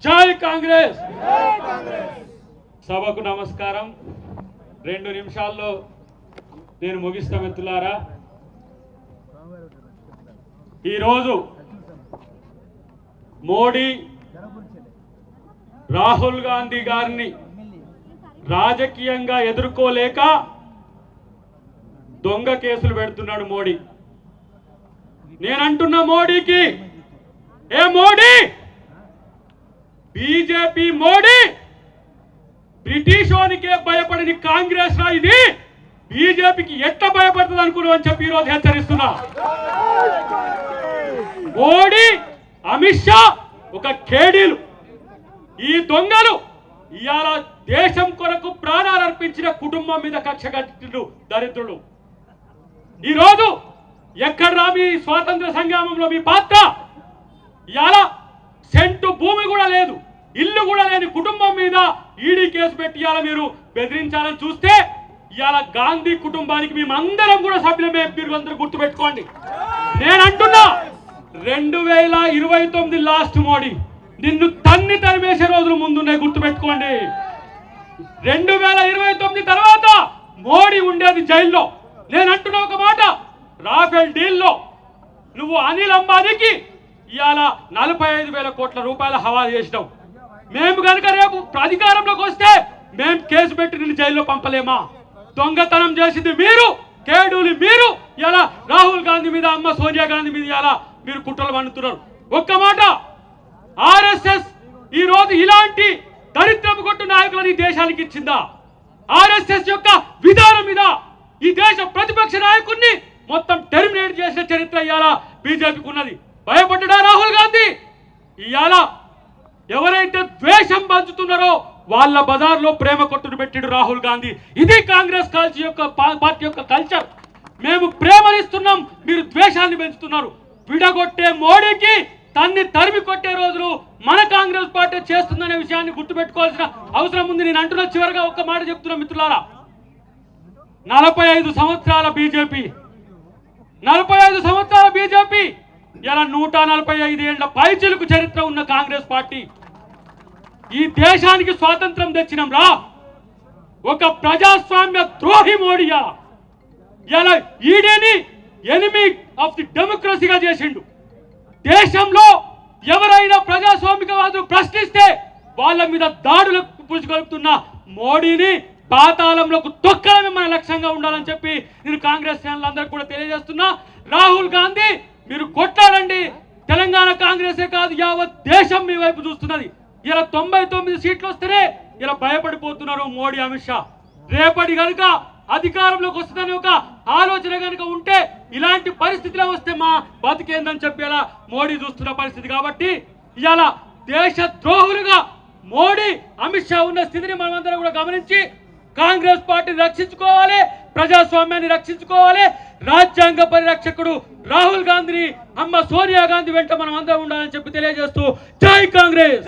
జై కాంగ్రెస్. సభకు నమస్కారం. 2 నిమిషాల్లో నేను ముగిస్తా మిత్రులారా. ఈరోజు మోడీ రాహుల్ గాంధీ గారిని రాజకీయంగా ఎదుర్కోలేక దొంగ కేసులు పెడుతున్నాడు మోడీ. నేనంటున్న మోడీకి, ఏ మోడీ, బీజేపీ మోడీ బ్రిటిషోనికే భయపడని కాంగ్రెస్ రా ఇది, బీజేపీకి ఎట్లా భయపడుతుంది అనుకున్నావు అని చెప్పి ఈరోజు హెచ్చరిస్తున్నా. మోడీ, అమిత్ షా ఒక కేడీలు, ఈ దొంగలు ఇవాళ దేశం కొరకు ప్రాణాలు అర్పించిన కుటుంబం మీద కక్ష కట్టిండు దరిద్రులు. ఈరోజు ఎక్కడ్రా మీ స్వాతంత్ర సంగ్రామంలో మీ పాత్ర? ఇవాళ సెంటు భూమి కూడా లేదు, ఇల్లు కూడా లేని కుటుంబం మీద ఈడీ కేసు పెట్టి ఇవాళ మీరు బెదిరించాలని చూస్తే ఇవాళ గాంధీ కుటుంబానికి మేమందరం కూడా సభ్యులమే. మీరు అందరూ గుర్తుపెట్టుకోండి. నేను అంటున్నా 2029 లాస్ట్ మోడీ నిన్ను తన్ని తరిమేసే రోజులు ముందున్నాయి, గుర్తుపెట్టుకోండి. 2029 తర్వాత మోడీ ఉండేది జైల్లో. నేను అంటున్నా ఒక మాట, రాఫెల్ డీల్లో నువ్వు అనిల్ అంబానీకి ఇవాళ 45,000 కోట్ల రూపాయల హవాలా చేసినావు. మేము కనుక రేపు అధికారంలోకి వస్తే మేము కేసు పెట్టి నిన్ను జైల్లో పంపలేమా? దొంగతనం చేసింది మీరు, కేడులు మీరు. ఇలా రాహుల్ గాంధీ మీద, అమ్మ సోనియా గాంధీ మీద ఇలా మీరు కుట్రలు పండుతున్నారు. ఒక్క మాట, ఆర్ఎస్ఎస్ ఈ రోజు ఇలాంటి దరిద్రపు కొట్టు నాయకులను ఈ దేశానికి ఇచ్చిందా? ఆర్ఎస్ఎస్ యొక్క విధానం మీద ఈ దేశ ప్రతిపక్ష నాయకుడిని మొత్తం టెర్మినేట్ చేసిన చరిత్ర ఇవాళ బీజేపీకి ఉన్నది. భయపడ్డా రాహుల్ గాంధీ? ఇవాళ ఎవరైతే ద్వేషం పంచుతున్నారో వాళ్ళ బజార్లో ప్రేమ కొట్టును పెట్టిడు రాహుల్ గాంధీ. ఇది కాంగ్రెస్ పార్టీ యొక్క కల్చర్. మేము ప్రేమనిస్తున్నాం, మీరు ద్వేషాన్ని పెంచుతున్నారు. విడగొట్టే మోడీకి తన్ని తరిమి కొట్టే రోజులు మన కాంగ్రెస్ పార్టీ చేస్తుందనే విషయాన్ని గుర్తుపెట్టుకోవాల్సిన అవసరం ఉంది. నేను అంటున్న చివరిగా ఒక్క మాట చెప్తున్నా మిత్రులారా, 45 సంవత్సరాల బీజేపీ, 45 సంవత్సరాల బీజేపీ ఇలా 145 ఏళ్ల పైచిలుకు చరిత్ర ఉన్న కాంగ్రెస్ పార్టీ ఈ దేశానికి స్వాతంత్రం తెచ్చినాం రా. ఒక ప్రజాస్వామ్య ద్రోహి మోడీ ఇలా ఈడీని ఎనిమీ ఆఫ్ ది డెమోక్రసీగా చేసిండు. దేశంలో ఎవరైనా ప్రజాస్వామికవాదులు ప్రశ్నిస్తే వాళ్ళ మీద దాడులకు పురుచుకొలుపుతున్న మోడీని పాతాళంలోకి తొక్కడమే మన లక్ష్యంగా ఉండాలని చెప్పి నేను కాంగ్రెస్ శ్రేణులందరికీ కూడా తెలియజేస్తున్నా. రాహుల్ గాంధీ మీరు కొట్టాడండి. తెలంగాణ కాంగ్రెసే కాదు, యావత్ దేశం మీ వైపు చూస్తున్నది. ఇలా 99 సీట్లు వస్తేనే ఇలా భయపడిపోతున్నారు మోడీ, అమిత్ షా. రేపటి కనుక అధికారంలోకి వస్తుందని ఒక ఆలోచన కనుక ఉంటే ఇలాంటి పరిస్థితిలో వస్తే మా బతికేందని చెప్పి ఇలా మోడీ చూస్తున్న పరిస్థితి. కాబట్టి ఇవాళ దేశ ద్రోహులుగా మోడీ, అమిత్ షా ఉన్న స్థితిని మనమందరం కూడా గమనించి కాంగ్రెస్ పార్టీని రక్షించుకోవాలి, ప్రజాస్వామ్యాన్ని రక్షించుకోవాలి. రాజ్యాంగ పరిరక్షకుడు రాహుల్ గాంధీని, అమ్మ సోనియా గాంధీ వెంట మనం అందరం ఉండాలని చెప్పి తెలియజేస్తూ జై కాంగ్రెస్,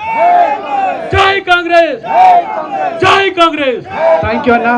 జై కాంగ్రెస్, జై కాంగ్రెస్. థ్యాంక్ యూ అన్న.